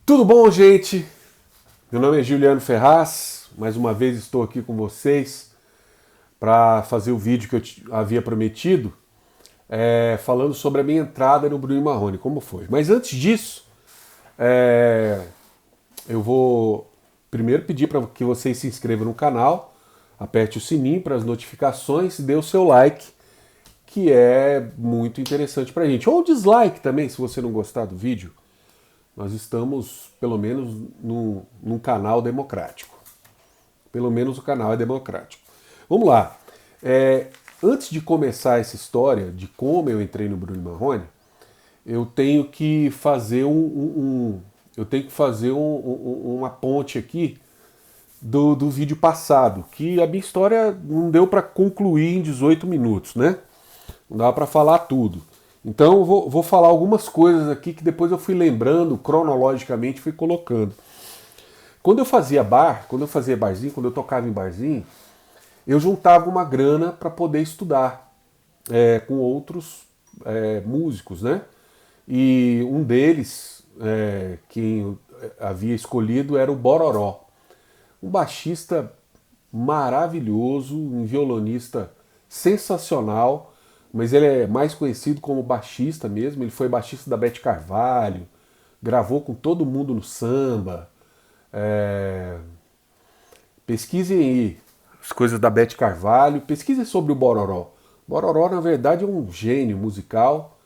Tudo bom, gente? Meu nome é Juliano Ferraz. Mais uma vez estou aqui com vocês para fazer o vídeo que eu havia prometido, falando sobre a minha entrada no Bruno Marrone, como foi. Mas antes disso, eu vou primeiro pedir para que vocês se inscrevam no canal, aperte o sininho para as notificações e dê o seu like, que é muito interessante para a gente. Ou dislike também, se você não gostar do vídeo. Nós estamos, pelo menos, num canal democrático. Pelo menos o canal é democrático. Vamos lá. Antes de começar essa história de como eu entrei no Bruno Marrone, eu tenho que fazer uma ponte aqui do vídeo passado, que a minha história não deu para concluir em 18 minutos, né? Não dá para falar tudo. Então eu vou falar algumas coisas aqui que depois eu fui lembrando, cronologicamente fui colocando. Quando eu fazia barzinho, quando eu tocava em barzinho, eu juntava uma grana para poder estudar com outros músicos, né? E um deles, que eu havia escolhido, era o Bororó. Um baixista maravilhoso, um violonista sensacional, mas ele é mais conhecido como baixista mesmo. Ele foi baixista da Beth Carvalho, gravou com todo mundo no samba. Pesquisem aí as coisas da Beth Carvalho, pesquisem sobre o Bororó. Bororó, na verdade, é um gênio musical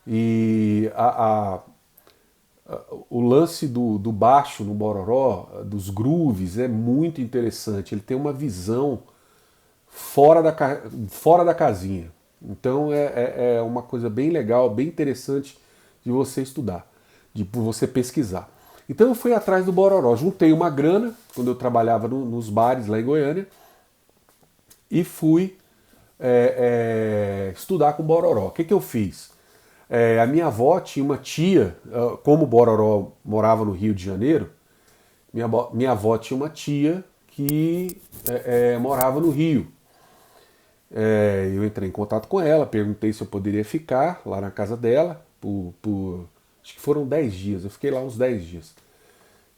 e o lance do baixo no Bororó, dos grooves, é muito interessante. Ele tem uma visão fora da casinha. Então é uma coisa bem legal, bem interessante de você estudar, de você pesquisar. Então eu fui atrás do Bororó, juntei uma grana, quando eu trabalhava nos bares lá em Goiânia, e fui estudar com o Bororó. O que eu fiz? A minha avó tinha uma tia, como o Bororó morava no Rio de Janeiro, minha avó tinha uma tia que morava no Rio. Eu entrei em contato com ela, perguntei se eu poderia ficar lá na casa dela acho que foram 10 dias, eu fiquei lá uns 10 dias.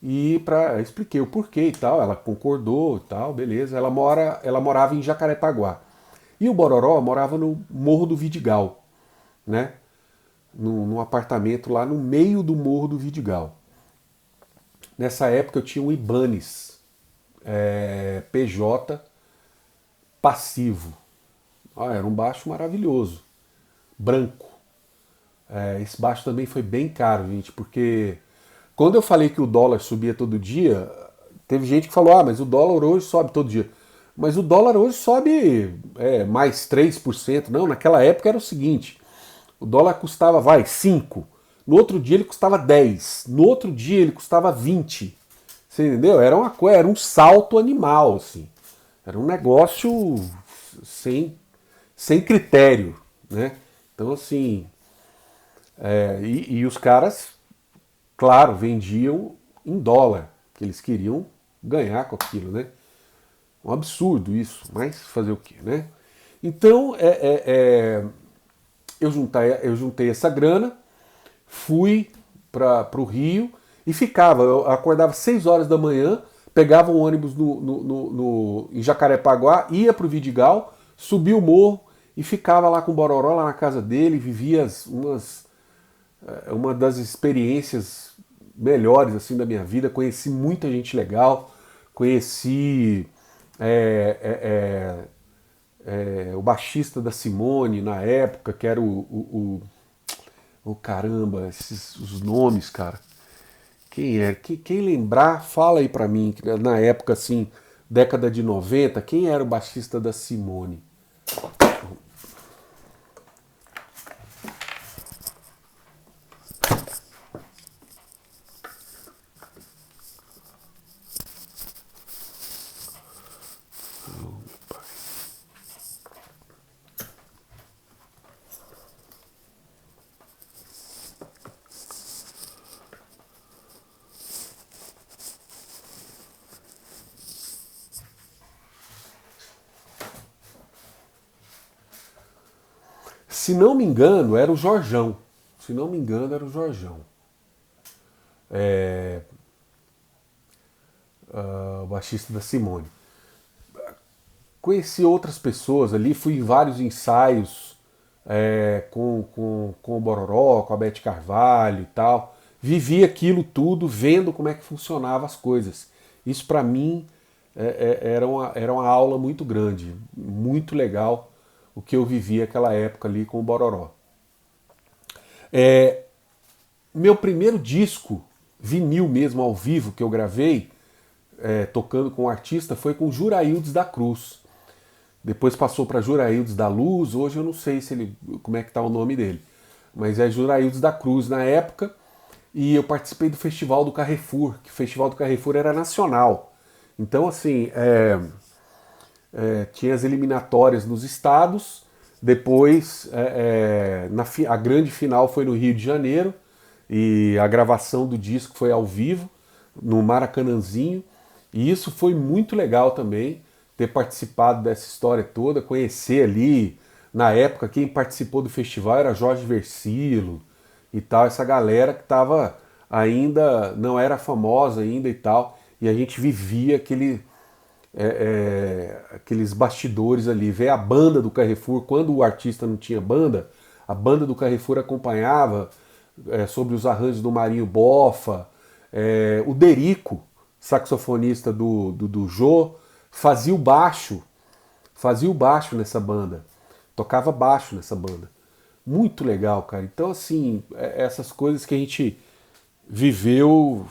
E expliquei o porquê e tal, ela concordou e tal, beleza. Ela morava em Jacarepaguá. E o Bororó morava no Morro do Vidigal, né? Num apartamento lá no meio do Morro do Vidigal. Nessa época eu tinha um Ibanez PJ passivo. Era um baixo maravilhoso, branco. Esse baixo também foi bem caro, gente, porque quando eu falei que o dólar subia todo dia, teve gente que falou, mas o dólar hoje sobe todo dia. Mas o dólar hoje sobe mais 3%. Não, naquela época era o seguinte, o dólar custava, 5. No outro dia ele custava 10. No outro dia ele custava 20. Você entendeu? Era um salto animal, assim. Era um negócio sem critério, né? Então, assim, e os caras, claro, vendiam em dólar, que eles queriam ganhar com aquilo, né? Um absurdo isso, mas fazer o quê, né? Então, eu juntei essa grana, fui para o Rio e ficava. Eu acordava 6 horas da manhã, pegava um ônibus em Jacarepaguá, ia para o Vidigal, subia o morro e ficava lá com o Bororó, lá na casa dele, vivia uma das experiências melhores assim da minha vida. Conheci muita gente legal, conheci o baixista da Simone na época, que era caramba, os nomes, cara. Quem é? Quem lembrar, fala aí pra mim, na época assim, década de 90, quem era o baixista da Simone? Se não me engano, era o Jorjão. Se não me engano, era o Jorjão. o baixista da Simone. Conheci outras pessoas ali, fui em vários ensaios com o Bororó, com a Beth Carvalho e tal. Vivi aquilo tudo vendo como é que funcionavam as coisas. Isso para mim era uma aula muito grande, muito legal o que eu vivi aquela época ali com o Bororó. Meu primeiro disco, vinil mesmo, ao vivo, que eu gravei, tocando com o artista, foi com Juraildes da Cruz. Depois passou para Juraildes da Luz, hoje eu não sei como é que tá o nome dele. Mas é Juraildes da Cruz na época, e eu participei do Festival do Carrefour, que o Festival do Carrefour era nacional. Então, assim, tinha as eliminatórias nos estados, depois a grande final foi no Rio de Janeiro, e a gravação do disco foi ao vivo, no Maracanãzinho, e isso foi muito legal também, ter participado dessa história toda, conhecer ali, na época, quem participou do festival era Jorge Versilo e tal, essa galera que estava ainda, não era famosa ainda e tal, e a gente vivia aqueles bastidores ali, ver a banda do Carrefour, quando o artista não tinha banda, a banda do Carrefour acompanhava sobre os arranjos do Marinho Bofa, o Derico, saxofonista do Jô, fazia o baixo nessa banda, tocava baixo nessa banda. Muito legal, cara. Então, assim, essas coisas que a gente viveu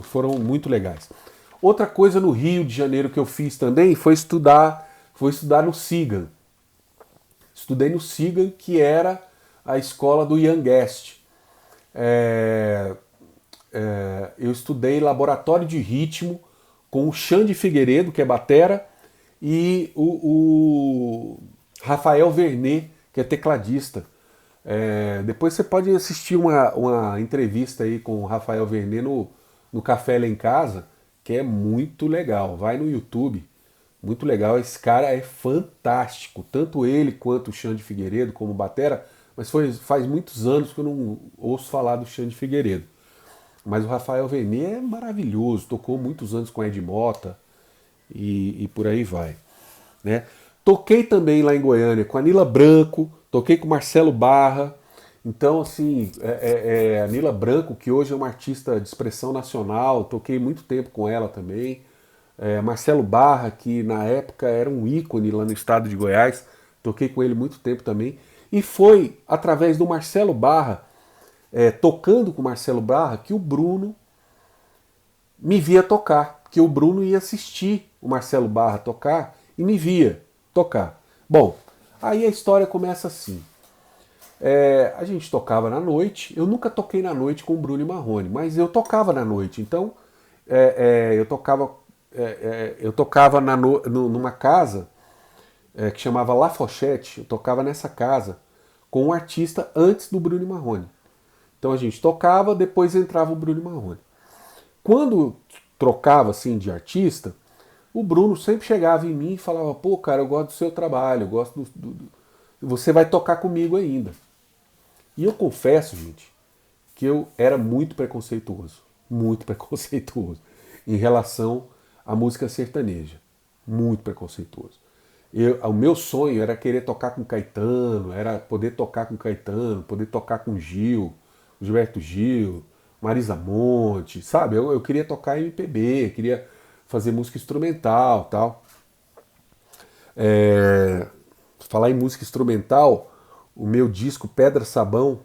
foram muito legais. Outra coisa no Rio de Janeiro que eu fiz também foi estudar no Sigan. Estudei no Sigan, que era a escola do Ian Guest. Eu estudei laboratório de ritmo com o Xande Figueiredo, que é batera, e o Rafael Vernet, que é tecladista. Depois você pode assistir uma entrevista aí com o Rafael Vernet no Café Lá em Casa, que é muito legal. Vai no YouTube, muito legal. Esse cara é fantástico, tanto ele quanto o Xande Figueiredo como batera, mas faz muitos anos que eu não ouço falar do Xande Figueiredo. Mas o Rafael Vernet é maravilhoso, tocou muitos anos com Ed Mota e por aí vai. Né? Toquei também lá em Goiânia com a Nila Branco, toquei com o Marcelo Barra. Então, assim, a Nila Branco, que hoje é uma artista de expressão nacional, toquei muito tempo com ela também. Marcelo Barra, que na época era um ícone lá no estado de Goiás, toquei com ele muito tempo também. E foi através do Marcelo Barra, tocando com o Marcelo Barra, que o Bruno me via tocar, que o Bruno ia assistir o Marcelo Barra tocar e me via tocar. Bom, aí a história começa assim. A gente tocava na noite, eu nunca toquei na noite com o Bruno e Marrone, mas eu tocava na noite, então eu tocava numa casa que chamava La Fochette, eu tocava nessa casa com um artista antes do Bruno e Marrone. Então a gente tocava, depois entrava o Bruno e Marrone. Quando trocava assim de artista, o Bruno sempre chegava em mim e falava: pô, cara, eu gosto do seu trabalho, eu gosto você vai tocar comigo ainda. E eu confesso, gente, que eu era muito preconceituoso em relação à música sertaneja, muito preconceituoso. O meu sonho era querer tocar com Caetano, era poder tocar com Caetano, poder tocar com Gilberto Gil, Marisa Monte, sabe? Eu queria tocar MPB, queria fazer música instrumental, tal. Falar em música instrumental, o meu disco Pedra Sabão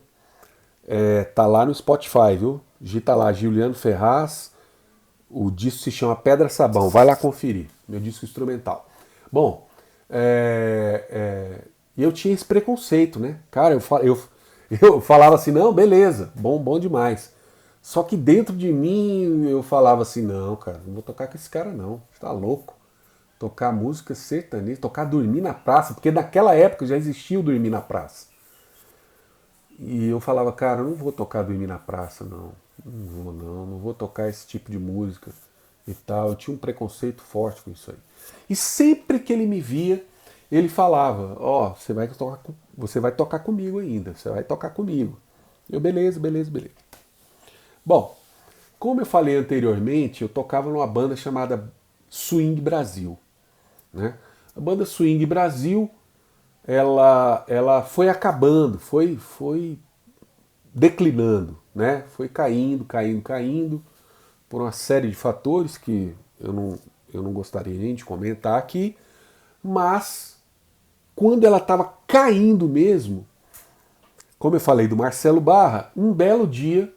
tá lá no Spotify, viu? Digita lá, Juliano Ferraz, o disco se chama Pedra Sabão, vai lá conferir, meu disco instrumental. Bom, e eu tinha esse preconceito, né? Cara, eu falava assim, não, beleza, bom demais. Só que dentro de mim eu falava assim, não, cara, não vou tocar com esse cara não, você tá louco. Tocar música sertaneja, tocar Dormir na Praça, porque naquela época já existia o Dormir na Praça. E eu falava, cara, eu não vou tocar Dormir na Praça, não. Não vou tocar esse tipo de música e tal. Eu tinha um preconceito forte com isso aí. E sempre que ele me via, ele falava, ó, você vai tocar comigo ainda, você vai tocar comigo. Eu, beleza. Bom, como eu falei anteriormente, eu tocava numa banda chamada Swing Brasil, né? A banda Swing Brasil, ela foi acabando, foi declinando, né? Foi caindo, caindo, caindo, por uma série de fatores que eu não gostaria nem de comentar aqui, mas quando ela estava caindo mesmo, como eu falei do Marcelo Barra, um belo dia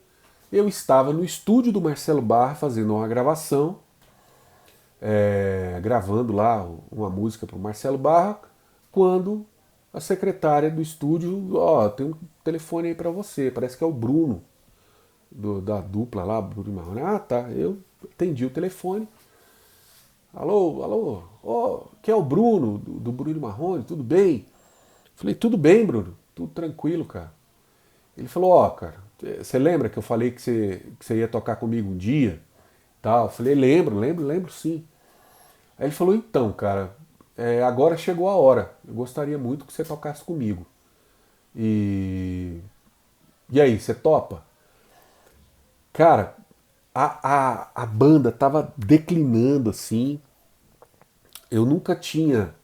eu estava no estúdio do Marcelo Barra fazendo uma gravação, gravando lá uma música para o Marcelo Barra, quando a secretária do estúdio, ó, tem um telefone aí para você, parece que é o Bruno, da dupla lá, Bruno e Marrone. Ah, tá, eu atendi o telefone. Alô, alô, ó, que é o Bruno, do Bruno e Marrone, tudo bem? Falei, tudo bem, Bruno, tudo tranquilo, cara. Ele falou, ó, cara, você lembra que eu falei que você ia tocar comigo um dia? Tal. Eu falei, lembro sim. Aí ele falou, então, cara, agora chegou a hora. Eu gostaria muito que você tocasse comigo. E, e aí, você topa? Cara, a banda tava declinando assim. Eu nunca tinha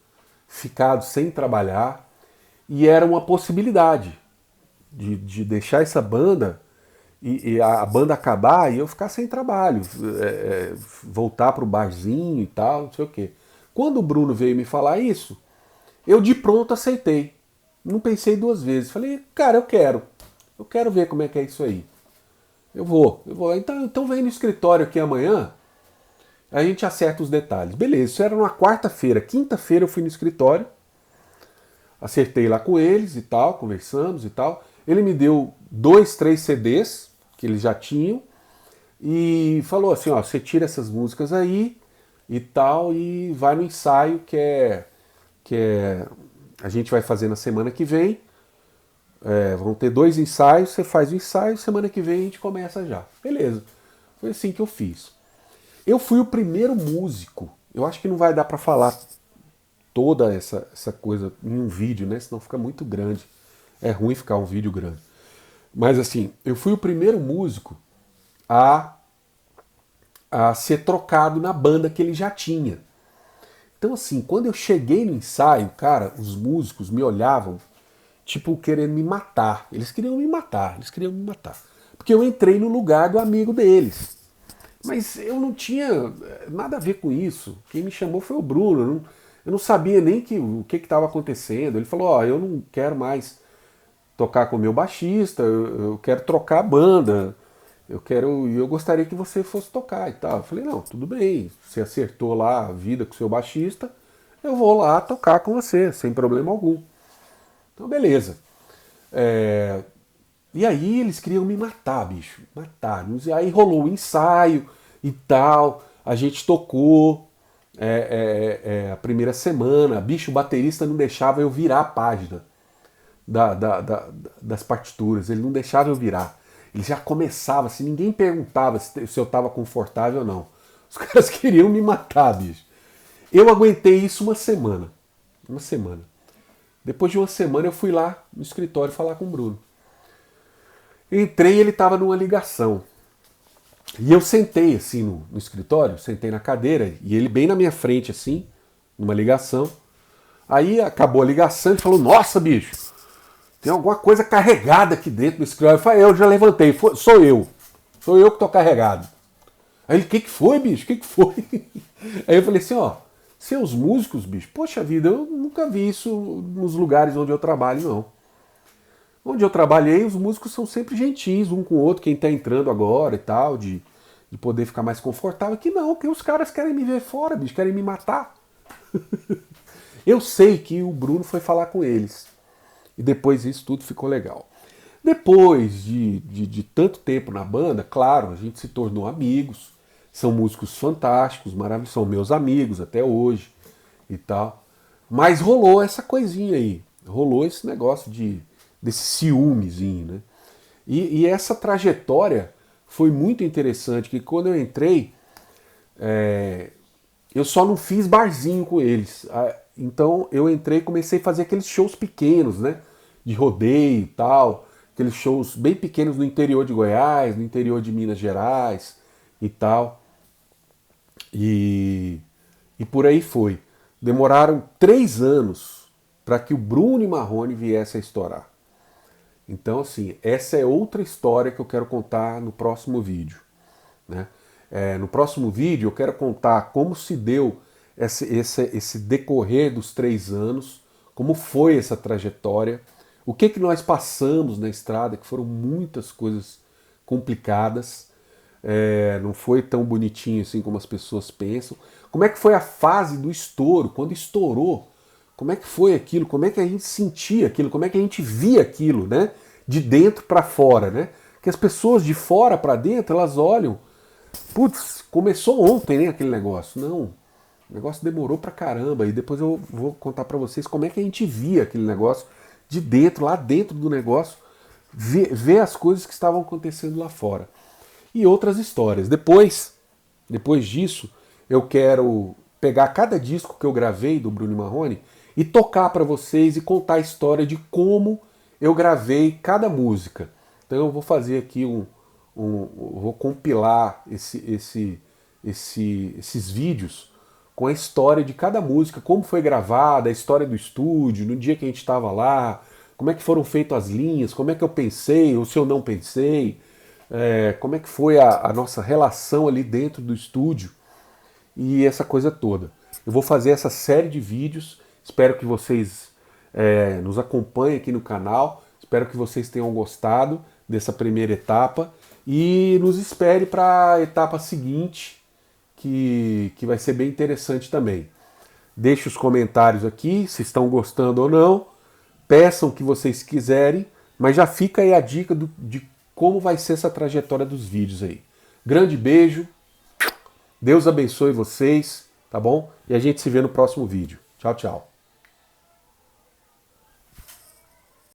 ficado sem trabalhar e era uma possibilidade de deixar essa banda e a banda acabar e eu ficar sem trabalho, voltar pro barzinho e tal, não sei o quê. Quando o Bruno veio me falar isso, eu de pronto aceitei. Não pensei duas vezes. Falei, cara, eu quero ver como é que é isso aí. Eu vou. Então vem no escritório aqui amanhã, a gente acerta os detalhes. Beleza, isso era numa quarta-feira. Quinta-feira eu fui no escritório, acertei lá com eles e tal, conversamos e tal. Ele me deu 2, 3 CDs que eles já tinham e falou assim, ó, você tira essas músicas aí e tal e vai no ensaio que a gente vai fazer na semana que vem. Vão ter 2 ensaios, você faz o ensaio, semana que vem a gente começa já. Beleza. Foi assim que eu fiz. Eu fui o primeiro músico, eu acho que não vai dar pra falar toda essa coisa em um vídeo, né? Senão fica muito grande. É ruim ficar um vídeo grande. Mas assim, eu fui o primeiro músico a, a ser trocado na banda que ele já tinha. Então assim, quando eu cheguei no ensaio, cara, os músicos me olhavam tipo querendo me matar. Eles queriam me matar, eles queriam me matar. Porque eu entrei no lugar do amigo deles. Mas eu não tinha nada a ver com isso. Quem me chamou foi o Bruno. Eu não sabia nem o que estava acontecendo. Ele falou, ó, eu não quero mais tocar com o meu baixista, eu quero trocar a banda. Eu gostaria que você fosse tocar e tal. Eu falei, não, tudo bem. Você acertou lá a vida com o seu baixista, eu vou lá tocar com você, sem problema algum. Então, beleza. E aí eles queriam me matar, bicho. Matar. Aí rolou o ensaio e tal. A gente tocou a primeira semana. Bicho, o baterista não deixava eu virar a página das partituras. Ele não deixava eu virar. Ele já começava, assim, ninguém perguntava se eu estava confortável ou não. Os caras queriam me matar, bicho. Eu aguentei isso uma semana. Uma semana. Depois de uma semana eu fui lá no escritório falar com o Bruno. Entrei e ele estava numa ligação. E eu sentei assim no escritório, sentei na cadeira, e ele bem na minha frente assim, numa ligação. Aí acabou a ligação, ele falou, nossa, bicho, tem alguma coisa carregada aqui dentro do escritório. Eu falei, eu já levantei, sou eu que tô carregado. Aí ele, o que foi, bicho, o que foi? Aí eu falei assim, ó, seus músicos, bicho, poxa vida, eu nunca vi isso nos lugares onde eu trabalho, não. Onde eu trabalhei, os músicos são sempre gentis, um com o outro, quem tá entrando agora e tal, de poder ficar mais confortável. Aqui não, que os caras querem me ver fora, bicho, querem me matar. Eu sei que o Bruno foi falar com eles. E depois isso tudo ficou legal. Depois de tanto tempo na banda, claro, a gente se tornou amigos. São músicos fantásticos, maravilhosos, são meus amigos até hoje e tal. Mas rolou essa coisinha aí. Rolou esse negócio desse ciúmezinho, né? E essa trajetória foi muito interessante, que quando eu entrei, eu só não fiz barzinho com eles. Então eu entrei e comecei a fazer aqueles shows pequenos, né? De rodeio e tal, aqueles shows bem pequenos no interior de Goiás, no interior de Minas Gerais e tal. E por aí foi. Demoraram 3 anos para que o Bruno e Marrone viesse a estourar. Então, assim, essa é outra história que eu quero contar no próximo vídeo, né? No próximo vídeo eu quero contar como se deu esse decorrer dos 3 anos, como foi essa trajetória, o que nós passamos na estrada, que foram muitas coisas complicadas, não foi tão bonitinho assim como as pessoas pensam. Como é que foi a fase do estouro, quando estourou? Como é que foi aquilo? Como é que a gente sentia aquilo? Como é que a gente via aquilo, né? De dentro para fora, né? Que as pessoas de fora para dentro, elas olham, putz, começou ontem, né, aquele negócio. Não, o negócio demorou pra caramba. E depois eu vou contar para vocês como é que a gente via aquele negócio de dentro, lá dentro do negócio, ver as coisas que estavam acontecendo lá fora. E outras histórias. Depois disso, eu quero pegar cada disco que eu gravei do Bruno Marrone e tocar para vocês e contar a história de como eu gravei cada música. Então eu vou fazer aqui vou compilar esses vídeos com a história de cada música, como foi gravada, a história do estúdio, no dia que a gente estava lá, como é que foram feitas as linhas, como é que eu pensei, ou se eu não pensei, como é que foi a nossa relação ali dentro do estúdio e essa coisa toda. Eu vou fazer essa série de vídeos, espero que vocês nos acompanhem aqui no canal, espero que vocês tenham gostado dessa primeira etapa e nos espere para a etapa seguinte, que vai ser bem interessante também. Deixe os comentários aqui, se estão gostando ou não, peçam o que vocês quiserem, mas já fica aí a dica de como vai ser essa trajetória dos vídeos aí. Grande beijo, Deus abençoe vocês, tá bom? E a gente se vê no próximo vídeo. Tchau, tchau.